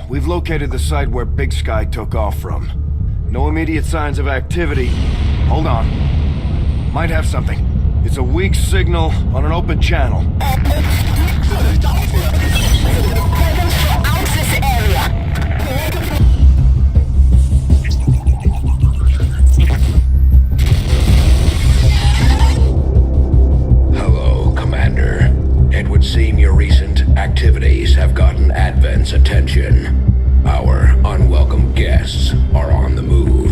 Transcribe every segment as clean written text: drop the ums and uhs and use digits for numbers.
we've located the site where Big Sky took off from. No immediate signs of activity. Hold on. Might have something. It's a weak signal on an open channel. Hello, Commander. It would seem your recent activities have gotten Advent's attention. Our unwelcome guests are on the move.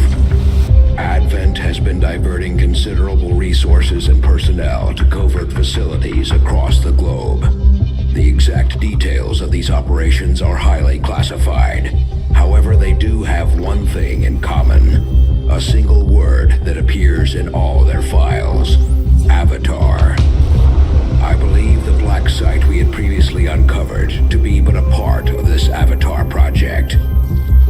Advent has been diverting considerable resources and personnel to covert facilities across the globe. The exact details of these operations are highly classified. However, they do have one thing in common. A single word that appears in all their files. Avatar. I believe the black site we had previously uncovered to be but a part of this Avatar project.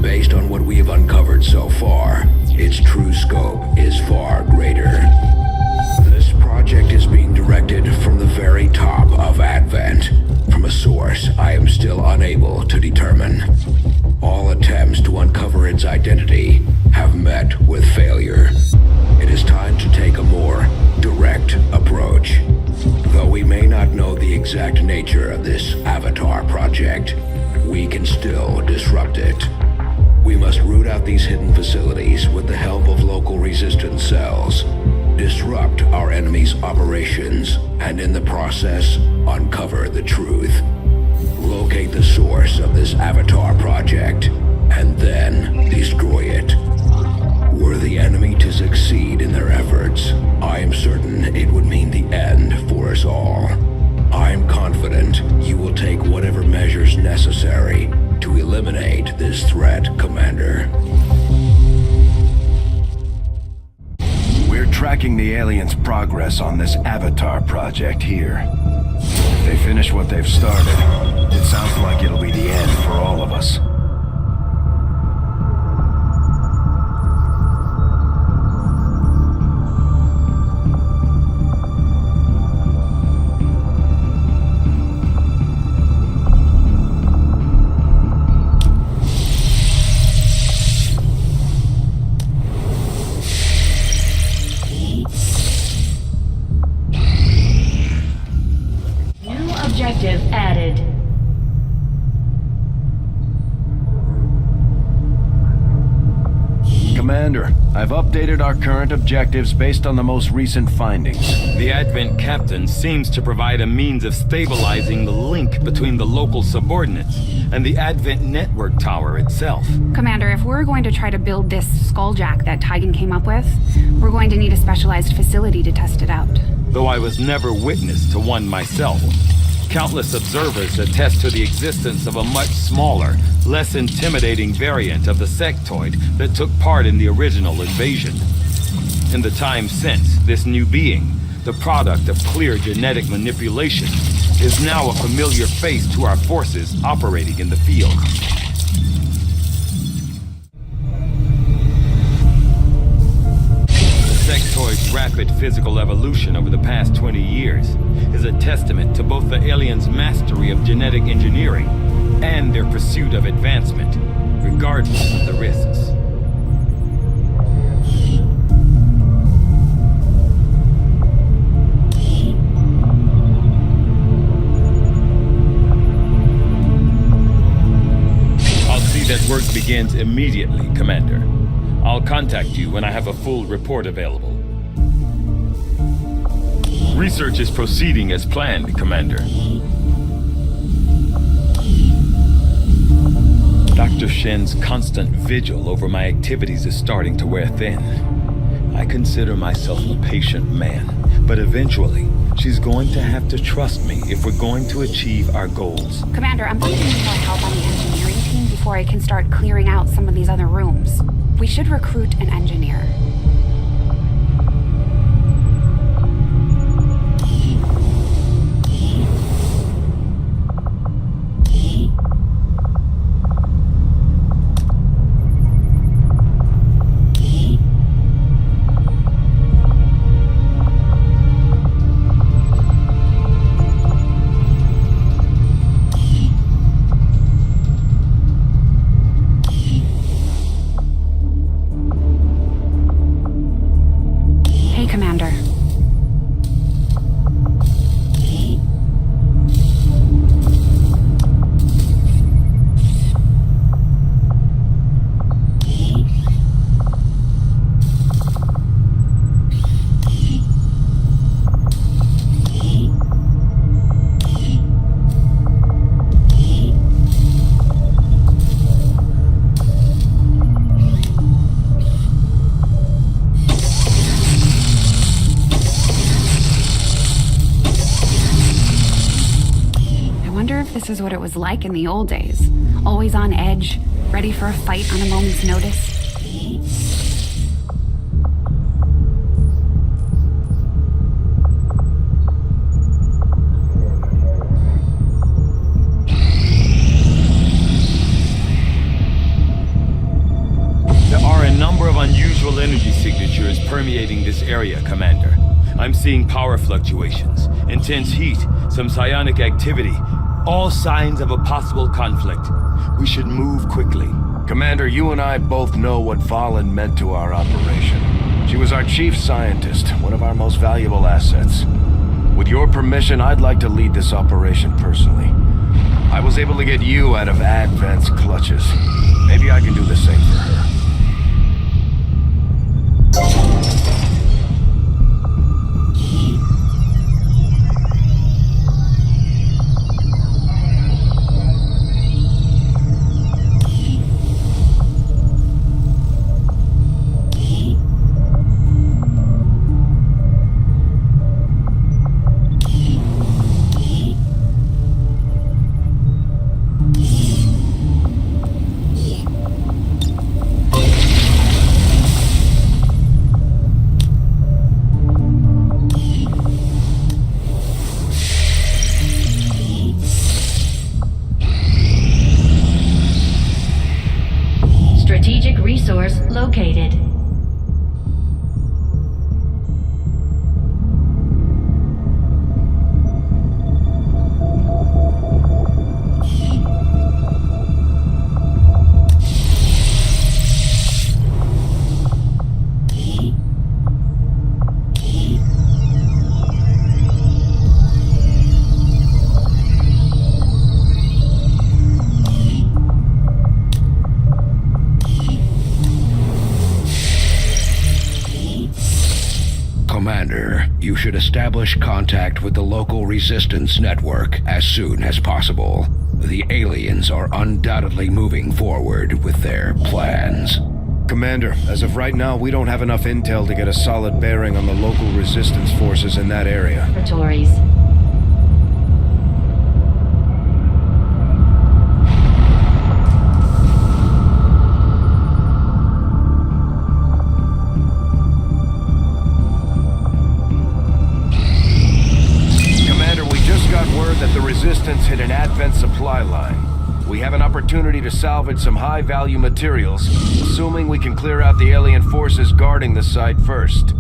Based on what we have uncovered so far, its true scope is far greater. This project is being directed from the very top of Advent, from a source I am still unable to determine. All attempts to uncover its identity have met with failure. It is time to take a more direct approach. Though we may not know the exact nature of this Avatar project, we can still disrupt it. We must root out these hidden facilities with the help of local resistance cells, disrupt our enemy's operations, and in the process, uncover the truth. Locate the source of this Avatar project, and then destroy it. Were the enemy to succeed in their efforts, I am certain it would mean the end for us all. I am confident you will take whatever measures necessary to eliminate this threat, Commander. We're tracking the aliens' progress on this Avatar project here. If they finish what they've started, it sounds like it'll be the end for all of us. Objective added. Commander, I've updated our current objectives based on the most recent findings. The Advent captain seems to provide a means of stabilizing the link between the local subordinates and the Advent network tower itself. Commander, if we're going to try to build this skulljack that Tigan came up with, we're going to need a specialized facility to test it out. Though I was never witness to one myself, countless observers attest to the existence of a much smaller, less intimidating variant of the sectoid that took part in the original invasion. In the time since, this new being, the product of clear genetic manipulation, is now a familiar face to our forces operating in the field. The sectoid's rapid physical evolution over the past 20 years is a testament to both the aliens' mastery of genetic engineering and their pursuit of advancement, regardless of the risks. I'll see that work begins immediately, Commander. I'll contact you when I have a full report available. Research is proceeding as planned, Commander. Dr. Shen's constant vigil over my activities is starting to wear thin. I consider myself a patient man, but eventually, she's going to have to trust me if we're going to achieve our goals. Commander, I'm going to need more help on the engineering team before I can start clearing out some of these other rooms. We should recruit an engineer. This is what it was like in the old days. Always on edge, ready for a fight on a moment's notice. There are a number of unusual energy signatures permeating this area, Commander. I'm seeing power fluctuations, intense heat, some psionic activity, all signs of a possible conflict. We should move quickly. Commander, you and I both know what Valen meant to our operation. She was our chief scientist, one of our most valuable assets. With your permission, I'd like to lead this operation personally. I was able to get you out of Advent's clutches. Maybe I can do the same for her. Strategic resource located. Commander, you should establish contact with the local resistance network as soon as possible. The aliens are undoubtedly moving forward with their plans. Commander, as of right now, we don't have enough intel to get a solid bearing on the local resistance forces in that area. Laboratories. That the Resistance hit an Advent supply line. We have an opportunity to salvage some high-value materials, assuming we can clear out the alien forces guarding the site first.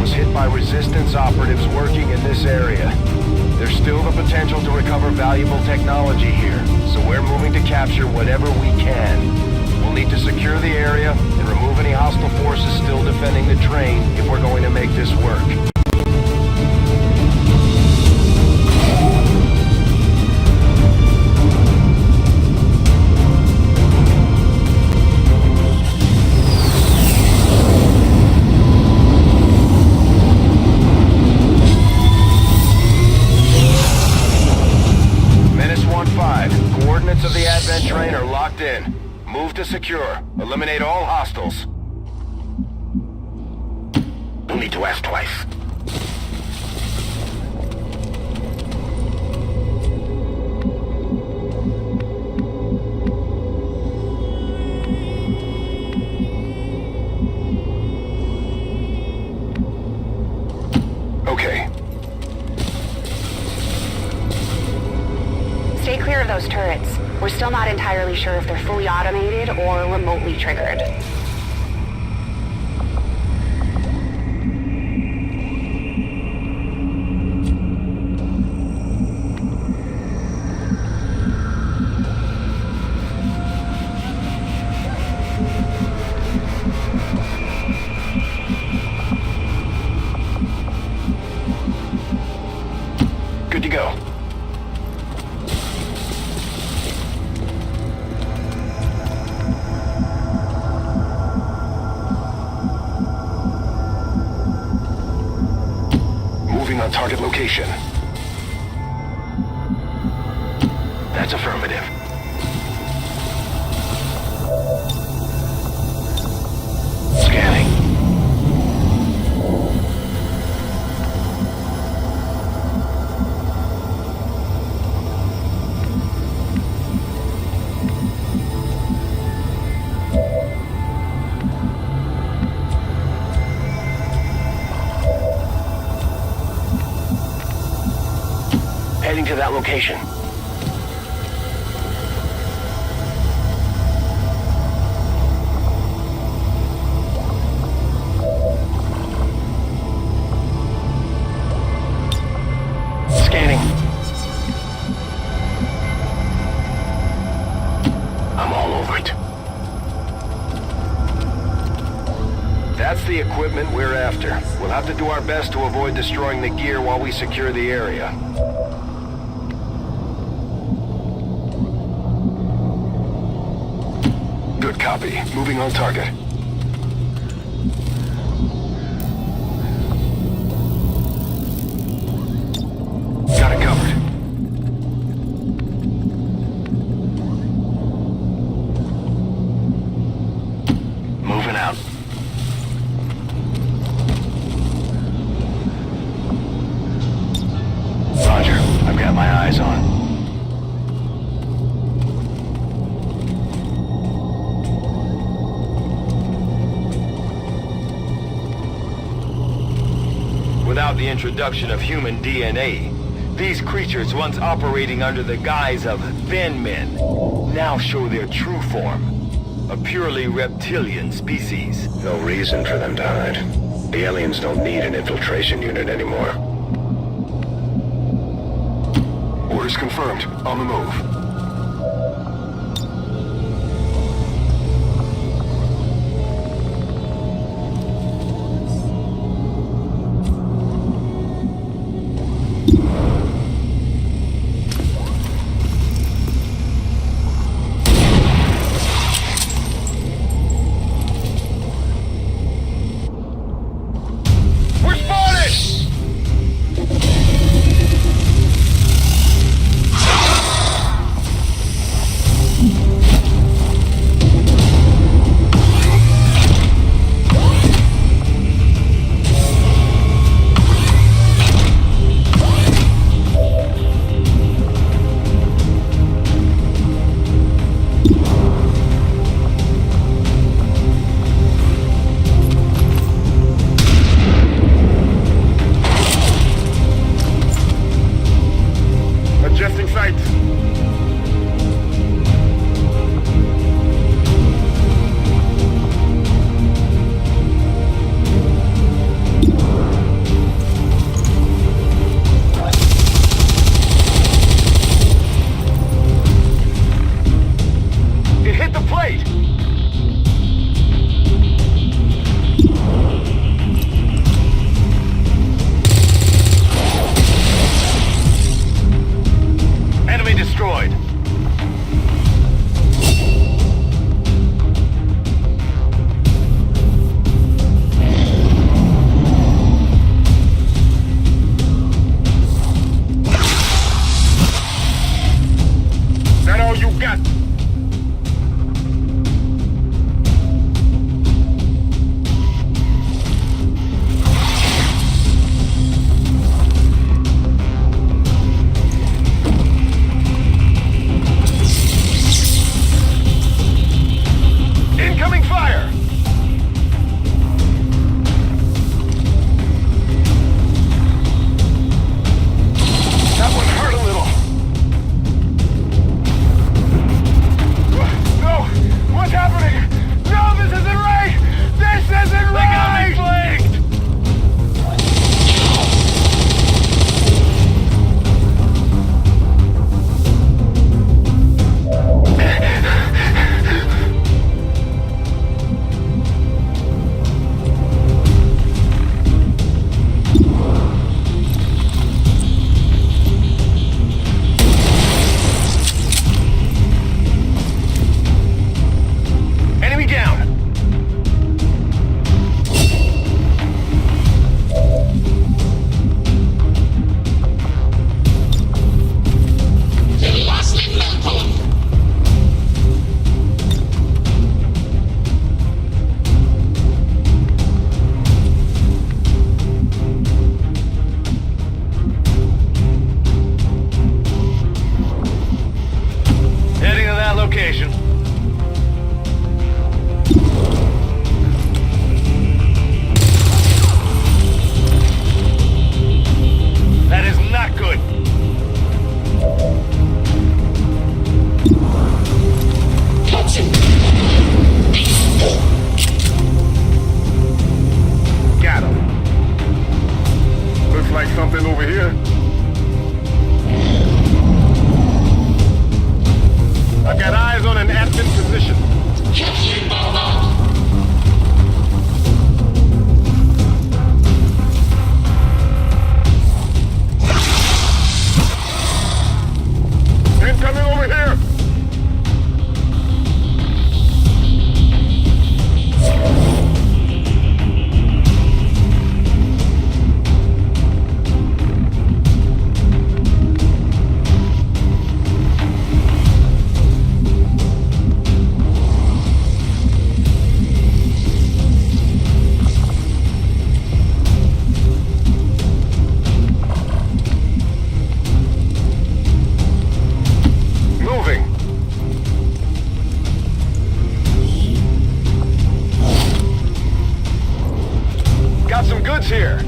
was hit by resistance operatives working in this area. There's still the potential to recover valuable technology here, so we're moving to capture whatever we can. We'll need to secure the area and remove any hostile forces still defending the train if we're going to make this work. Coordinates of the Advent train are locked in. Move to secure. Eliminate all hostiles. No need to ask twice. Okay. Stay clear of those turrets. We're still not entirely sure if they're fully automated or remotely triggered. Good to go. Moving on target location. That's affirmative. Scanning. Heading to that location. Scanning. I'm all over it. That's the equipment we're after. We'll have to do our best to avoid destroying the gear while we secure the area. Good copy. Moving on target. Got it covered. Moving out. Roger. I've got my eyes on. Without the introduction of human DNA, these creatures once operating under the guise of thin men now show their true form, a purely reptilian species. No reason for them to hide. The aliens don't need an infiltration unit anymore. Orders confirmed. On the move. like something over here. I've got eyes on an active position. Incoming over here! Here.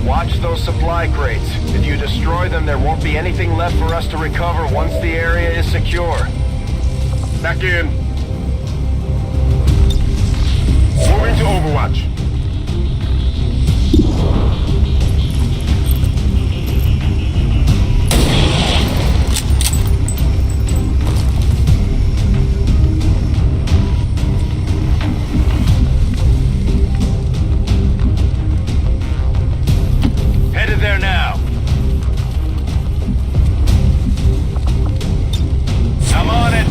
Watch those supply crates. If you destroy them, there won't be anything left for us to recover once the area is secure. Back in. Moving to Overwatch. There now. I'm on it.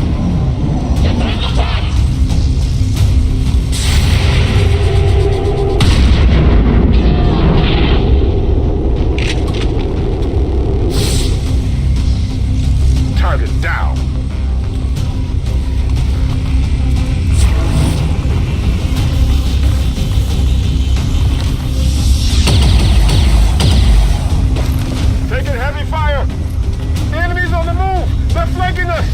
Target down. Taking heavy fire! Enemies on the move! They're flanking us!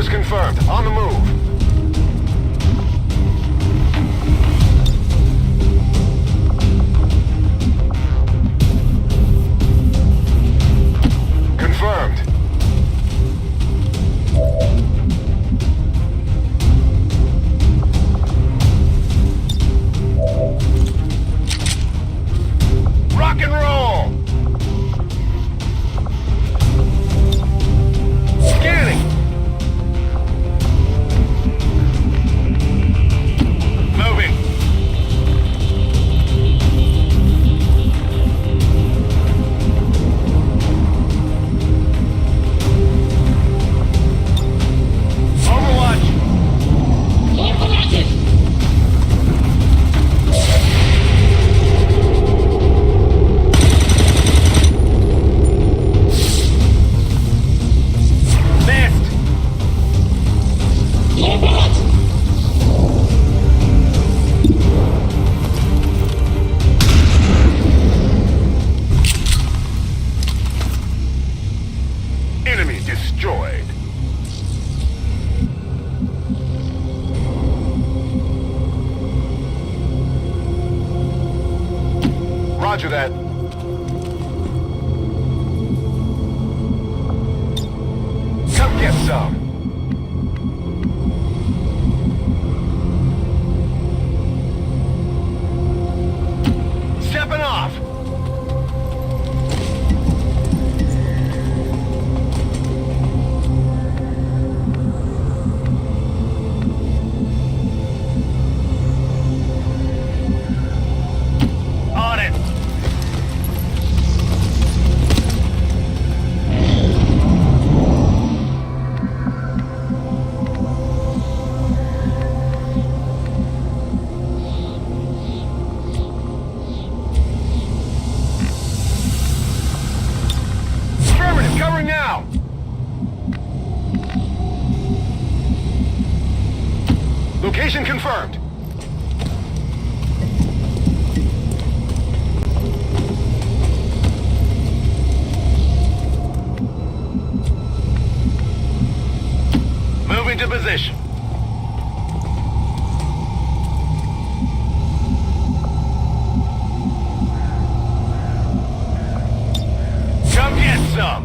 Confirmed. On the move. Confirmed. Rock and roll! Scanning! Enemy destroyed. Roger that. Come get some. Stepping off. Location confirmed. Moving to position. Come get some.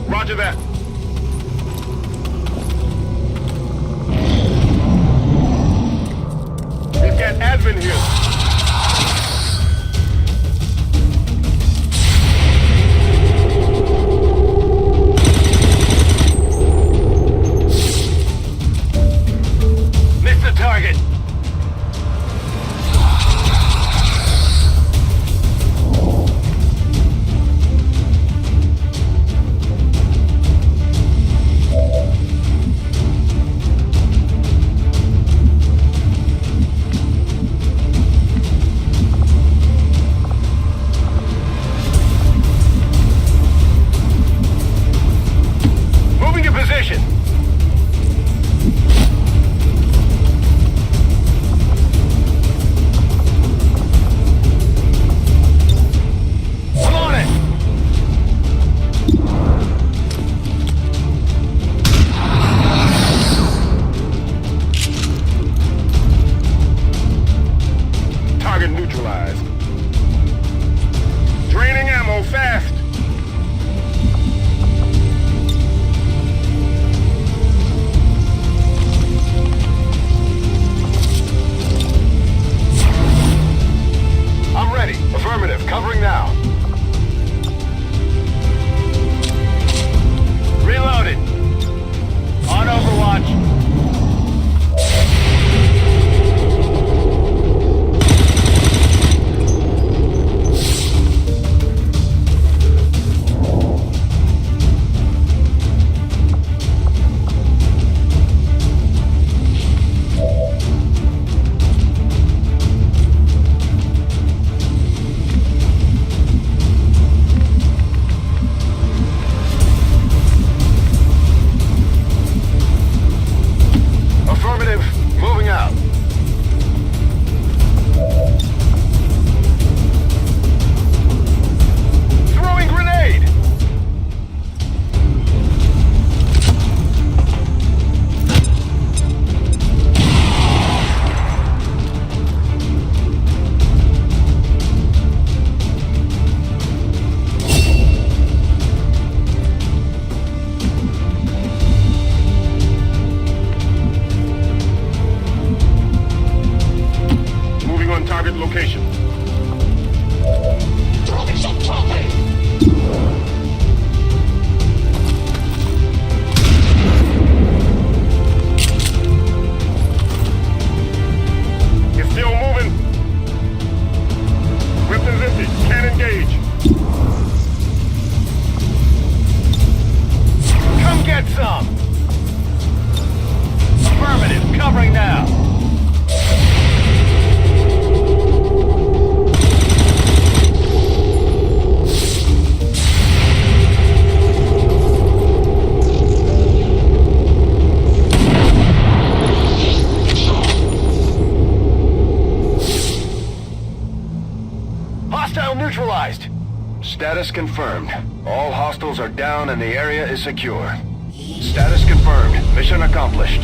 Roger that. We've got admin here. Target. Moving to position. Neutralized. Draining ammo fast. I'm ready. Affirmative. Covering now. Reloaded. On Overwatch. Moving out. Throwing grenade. Target location. It's still moving. Weapons empty. Can't engage. Come get some. Affirmative. Covering now. Hostile neutralized. Status confirmed. All hostiles are down and the area is secure. Status confirmed. Mission accomplished.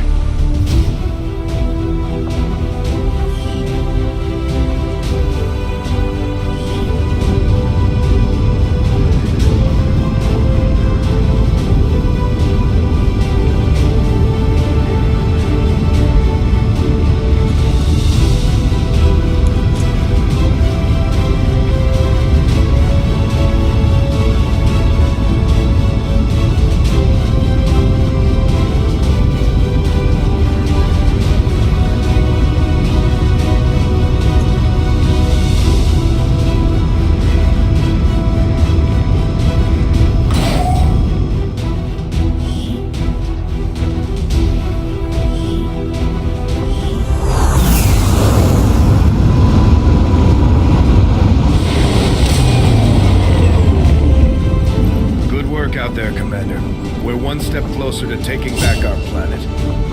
work out there, Commander. We're one step closer to taking back our planet.